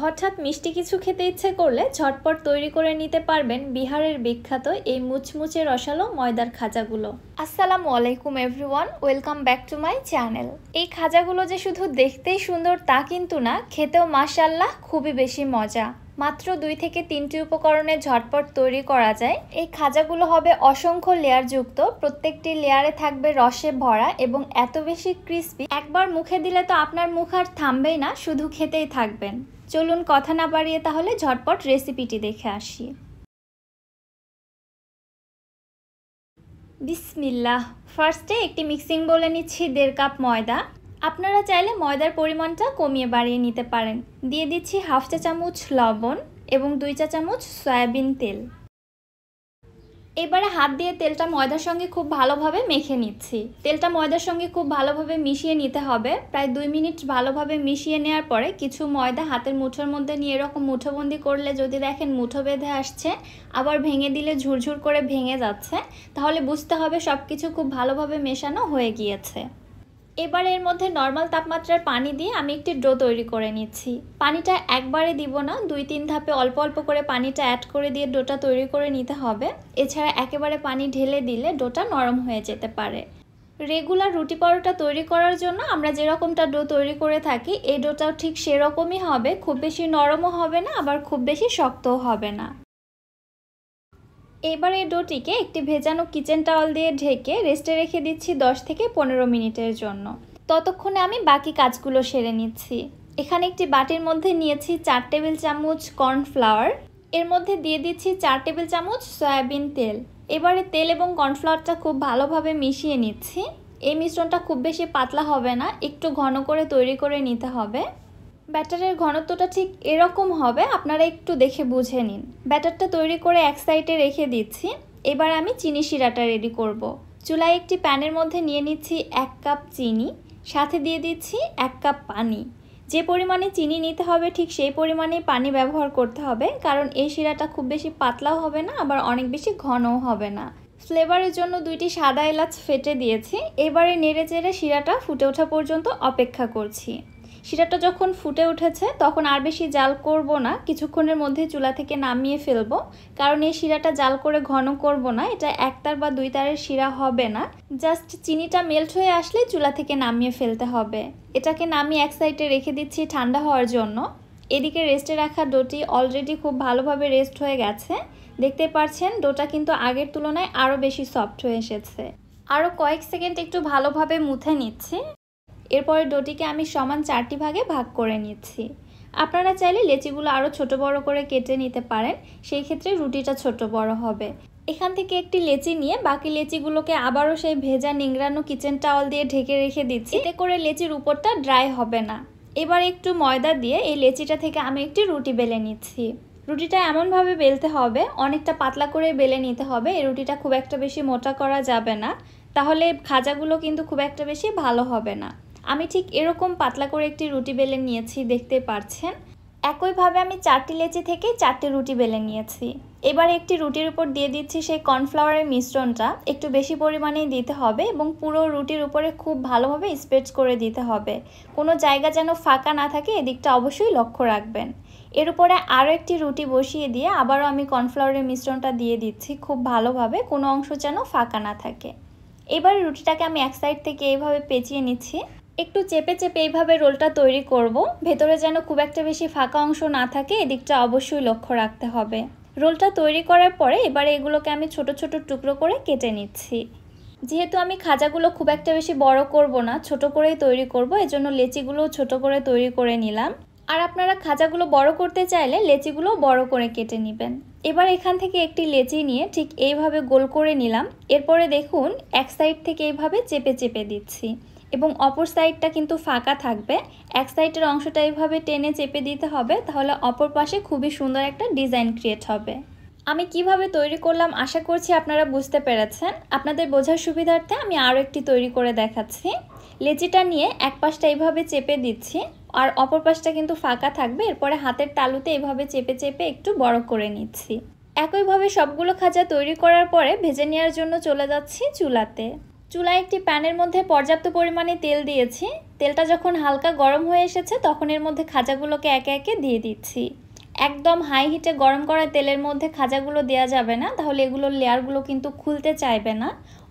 হঠাৎ মিষ্টি কিছু খেতে ইচ্ছে করলে ঝটপট তৈরি করে নিতে পারবেন বিহারের বিখ্যাত এই মুচমুচে রসালো ময়দার খাজাগুলো। আসসালামু আলাইকুম everyone, welcome back to my channel. এই খাজাগুলো যে শুধু দেখতেই সুন্দর তা কিন্তু না, খেতেও মাশাআল্লাহ খুবই বেশি মজা। মাত্র 2 থেকে 3টি উপকরণে ঝটপট তৈরি করা যায়। এই খাজাগুলো হবে অসংখ্য লেয়ার যুক্ত, প্রত্যেকটি লেয়ারে থাকবে রসে ভরা এবং এত বেশি ক্রিস্পি, একবার মুখে দিলে তো আপনার মুখ আর থামবেই না, শুধু খেতেই থাকবেন। চলুন কথা না বাড়িয়ে তাহলে ঝটপট রেসিপিটি দেখে আসি। বিসমিল্লাহ। ফার্স্টে একটি মিক্সিং বোলে নিচ্ছি 1.5 কাপ ময়দা। আপনারা চাইলে ময়দার পরিমাণটা কমিয়ে বাড়িয়ে নিতে পারেন। দিয়ে দিচ্ছি 1/2 চা চামচ লবণ এবং 2 চা চামচ সয়াবিন তেল। এবারে হাত দিয়ে তেলটা ময়দার সঙ্গে খুব ভালোভাবে মেখে নিচ্ছি। তেলটা ময়দার সঙ্গে খুব ভালোভাবে মিশিয়ে নিতে হবে। প্রায় 2 মিনিট ভালোভাবে মিশিয়ে নেওয়ার পরে কিছু ময়দা হাতের মুঠোর মধ্যে নিয়ে এরকম মুঠোবন্দি করলে যদি দেখেন মুঠো বেঁধে আসছে, আবার ভেঙে দিলে ঝুরঝুর করে ভেঙে যাচ্ছে, তাহলে বুঝতে হবে সব কিছু খুব ভালোভাবে মেশানো হয়ে গিয়েছে। এবার এর মধ্যে নর্মাল তাপমাত্রার পানি দিয়ে আমি একটি ডো তৈরি করে নিচ্ছি। পানিটা একবারে দিব না, 2-3 ধাপে অল্প অল্প করে পানিটা অ্যাড করে দিয়ে ডোটা তৈরি করে নিতে হবে। এছাড়া একেবারে পানি ঢেলে দিলে ডোটা নরম হয়ে যেতে পারে। রেগুলার রুটি পরোটা তৈরি করার জন্য আমরা যেরকমটা ডো তৈরি করে থাকি, এই ডোটাও ঠিক সেরকমই হবে। খুব বেশি নরমও হবে না, আবার খুব বেশি শক্তও হবে না। এবার এই ডোটিকে একটি ভেজানো কিচেন টাওয়াল দিয়ে ঢেকে রেস্টে রেখে দিচ্ছি 10 থেকে 15 মিনিটের জন্য। ততক্ষণে আমি বাকি কাজগুলো সেরে নিচ্ছি। এখানে একটি বাটির মধ্যে নিয়েছি 4 টেবিল চামচ কর্নফ্লাওয়ার। এর মধ্যে দিয়ে দিচ্ছি 4 টেবিল চামচ সয়াবিন তেল। এবারে তেল এবং কর্নফ্লাওয়ারটা খুব ভালোভাবে মিশিয়ে নিচ্ছি। এই মিশ্রণটা খুব বেশি পাতলা হবে না, একটু ঘন করে তৈরি করে নিতে হবে। ব্যাটারের ঘনত্বটা ঠিক এরকম হবে, আপনারা একটু দেখে বুঝে নিন। ব্যাটারটা তৈরি করে এক সাইডে রেখে দিচ্ছি। এবার আমি চিনি শিরাটা রেডি করব। চুলায় একটি প্যানের মধ্যে নিয়ে নিচ্ছি 1 কাপ চিনি, সাথে দিয়ে দিচ্ছি 1 কাপ পানি। যে পরিমাণে চিনি নিতে হবে ঠিক সেই পরিমাণেই পানি ব্যবহার করতে হবে, কারণ এই শিরাটা খুব বেশি পাতলাও হবে না, আবার অনেক বেশি ঘনও হবে না। ফ্লেভারের জন্য 2টি সাদা এলাচ ফেটে দিয়েছি। এবারে নেড়ে চেড়ে শিরাটা ফুটে ওঠা পর্যন্ত অপেক্ষা করছি। শিরাটা যখন ফুটে উঠেছে তখন আর বেশি জাল করব না, কিছুক্ষণের মধ্যে চুলা থেকে নামিয়ে ফেলবো। কারণ এই শিরাটা জাল করে ঘন করব না, এটা 1 তার বা 2 তারের শিরা হবে না। জাস্ট চিনিটা মেল্ট হয়ে আসলে চুলা থেকে নামিয়ে ফেলতে হবে। এটাকে নামিয়ে এক সাইডে রেখে দিচ্ছি ঠান্ডা হওয়ার জন্য। এদিকে রেস্টে রাখা ডোটি অলরেডি খুব ভালোভাবে রেস্ট হয়ে গেছে। দেখতে পাচ্ছেন ডোটা কিন্তু আগের তুলনায় আরও বেশি সফট হয়ে এসেছে। আরও কয়েক সেকেন্ড একটু ভালোভাবে মুথে নিচ্ছি। এরপরে ডোটিকে আমি সমান 4টি ভাগে ভাগ করে নিচ্ছি। আপনারা চাইলে লেচিগুলো আরও ছোট বড় করে কেটে নিতে পারেন, সেই ক্ষেত্রে রুটিটা ছোট বড় হবে। এখান থেকে একটি লেচি নিয়ে বাকি লেচিগুলোকে আবারও সেই ভেজা নিংড়ানো কিচেন টাওয়াল দিয়ে ঢেকে রেখে দিচ্ছি, এতে করে লেচির উপরটা ড্রাই হবে না। এবার একটু ময়দা দিয়ে এই লেচিটা থেকে আমি একটি রুটি বেলে নিচ্ছি। রুটিটা এমনভাবে বেলতে হবে, অনেকটা পাতলা করে বেলে নিতে হবে। এই রুটিটা খুব একটা বেশি মোটা করা যাবে না, তাহলে খাজাগুলো কিন্তু খুব একটা বেশি ভালো হবে না। আমি ঠিক এরকম পাতলা করে একটি রুটি বেলে নিয়েছি, দেখতে পাচ্ছেন। একইভাবে আমি 4টি লেচি থেকে 4টি রুটি বেলে নিয়েছি। এবার একটি রুটির উপর দিয়ে দিচ্ছি সেই কর্নফ্লাওয়ারের মিশ্রণটা। একটু বেশি পরিমাণেই দিতে হবে এবং পুরো রুটির উপরে খুব ভালোভাবে স্প্রেড করে দিতে হবে। কোনো জায়গা যেন ফাঁকা না থাকে, এদিকটা অবশ্যই লক্ষ্য রাখবেন। এর উপরে আরও একটি রুটি বসিয়ে দিয়ে আবারও আমি কর্নফ্লাওয়ারের মিশ্রণটা দিয়ে দিচ্ছি খুব ভালোভাবে, কোনো অংশ যেন ফাঁকা না থাকে। এবার রুটিটাকে আমি এক সাইড থেকে এইভাবে পেঁচিয়ে নিচ্ছি। একটু চেপে চেপে এইভাবে রোলটা তৈরি করব, ভেতরে যেন খুব একটা বেশি ফাঁকা অংশ না থাকে, এদিকটা অবশ্যই লক্ষ্য রাখতে হবে। রোলটা তৈরি করার পরে এবারে এগুলোকে আমি ছোট ছোট টুকরো করে কেটে নিচ্ছি। যেহেতু আমি খাজাগুলো খুব একটা বেশি বড় করব না, ছোট করেই তৈরি করব, এজন্য লেচিগুলোও ছোট করে তৈরি করে নিলাম। আর আপনারা খাজাগুলো বড় করতে চাইলে লেচিগুলো বড় করে কেটে নেবেন। এবার এখান থেকে একটি লেচি নিয়ে ঠিক এইভাবে গোল করে নিলাম। এরপরে দেখুন এক সাইড থেকে এইভাবে চেপে চেপে দিচ্ছি এবং অপর সাইডটা কিন্তু ফাঁকা থাকবে। এক সাইডের অংশটা এইভাবে টেনে চেপে দিতে হবে, তাহলে অপর পাশে খুবই সুন্দর একটা ডিজাইন ক্রিয়েট হবে। আমি কিভাবে তৈরি করলাম আশা করছি আপনারা বুঝতে পেরেছেন। আপনাদের বোঝার সুবিধার্থে আমি আরও একটি তৈরি করে দেখাচ্ছি। লেচিটা নিয়ে এক পাশটা এইভাবে চেপে দিচ্ছি, আর অপর পাশটা কিন্তু ফাঁকা থাকবে। এরপরে হাতের তালুতে এইভাবে চেপে চেপে একটু বড় করে নিচ্ছি। একইভাবে সবগুলো খাজা তৈরি করার পরে ভেজে নেওয়ার জন্য চলে যাচ্ছি চুলাতে। চুলায় একটি প্যানের মধ্যে পর্যাপ্ত পরিমাণে তেল দিয়েছি। তেলটা যখন হালকা গরম হয়ে এসেছে তখন এর মধ্যে খাজাগুলোকে একে একে দিয়ে দিচ্ছি। একদম হাই হিটে গরম করা তেলের মধ্যে খাজাগুলো দেওয়া যাবে না, তাহলে এগুলোর লেয়ারগুলো কিন্তু খুলতে চাইবে না।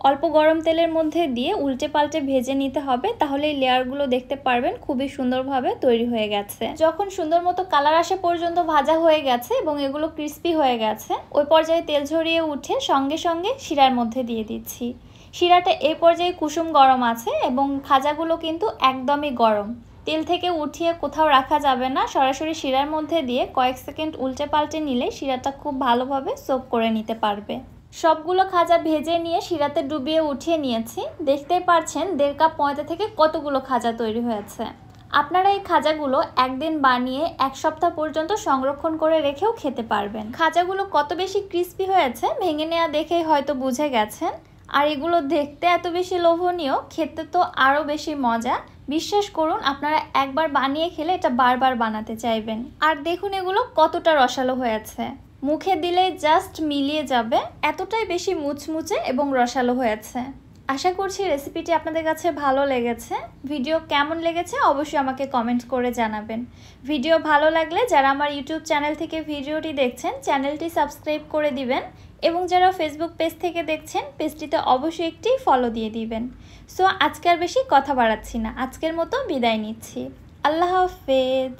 অল্প গরম তেলের মধ্যে দিয়ে উল্টে পাল্টে ভেজে নিতে হবে, তাহলে এই লেয়ারগুলো দেখতে পারবেন খুবই সুন্দরভাবে তৈরি হয়ে গেছে। যখন সুন্দর মতো কালার আসা পর্যন্ত ভাজা হয়ে গেছে এবং এগুলো ক্রিস্পি হয়ে গেছে, ওই পর্যায়ে তেল ঝরিয়ে উঠে সঙ্গে সঙ্গে শিরার মধ্যে দিয়ে দিচ্ছি। শিরাটা এই পর্যায়ে কুসুম গরম আছে এবং খাজাগুলো কিন্তু একদমই গরম। তেল থেকে উঠিয়ে কোথাও রাখা যাবে না, সরাসরি শিরার মধ্যে দিয়ে কয়েক সেকেন্ড উল্টে পাল্টে নিলে শিরাটা খুব ভালোভাবে সোক করে নিতে পারবে। সবগুলো খাজা ভেজে নিয়ে শিরাতে ডুবিয়ে উঠিয়ে নিয়েছি। দেখতেই পারছেন 1.5 কাপ ময়দা থেকে কতগুলো খাজা তৈরি হয়েছে। আপনারা এই খাজাগুলো একদিন বানিয়ে 1 সপ্তাহ পর্যন্ত সংরক্ষণ করে রেখেও খেতে পারবেন। খাজাগুলো কত বেশি ক্রিস্পি হয়েছে ভেঙে নেওয়া দেখেই হয়তো বুঝে গেছেন। আর এগুলো দেখতে এত বেশি লোভনীয়, খেতে তো আরও বেশি মজা। বিশ্বাস করুন, আপনারা একবার বানিয়ে খেলে এটা বারবার বানাতে চাইবেন। আর দেখুন এগুলো কতটা রসালো হয়েছে, মুখে দিলেই জাস্ট মিলিয়ে যাবে, এতটাই বেশি মুচমুচে এবং রসালো হয়েছে। আশা করছি রেসিপিটি আপনাদের কাছে ভালো লেগেছে। ভিডিও কেমন লেগেছে অবশ্যই আমাকে কমেন্ট করে জানাবেন। ভিডিও ভালো লাগলে যারা আমার ইউটিউব চ্যানেল থেকে ভিডিওটি দেখছেন চ্যানেলটি সাবস্ক্রাইব করে দিবেন এবং যারা ফেসবুক পেজ থেকে দেখছেন পেজটিতে অবশ্যই একটি ফলো দিয়ে দিবেন। সো আজকে আর বেশি কথা বাড়াচ্ছি না, আজকের মতো বিদায় নিচ্ছি। আল্লাহ হাফেজ।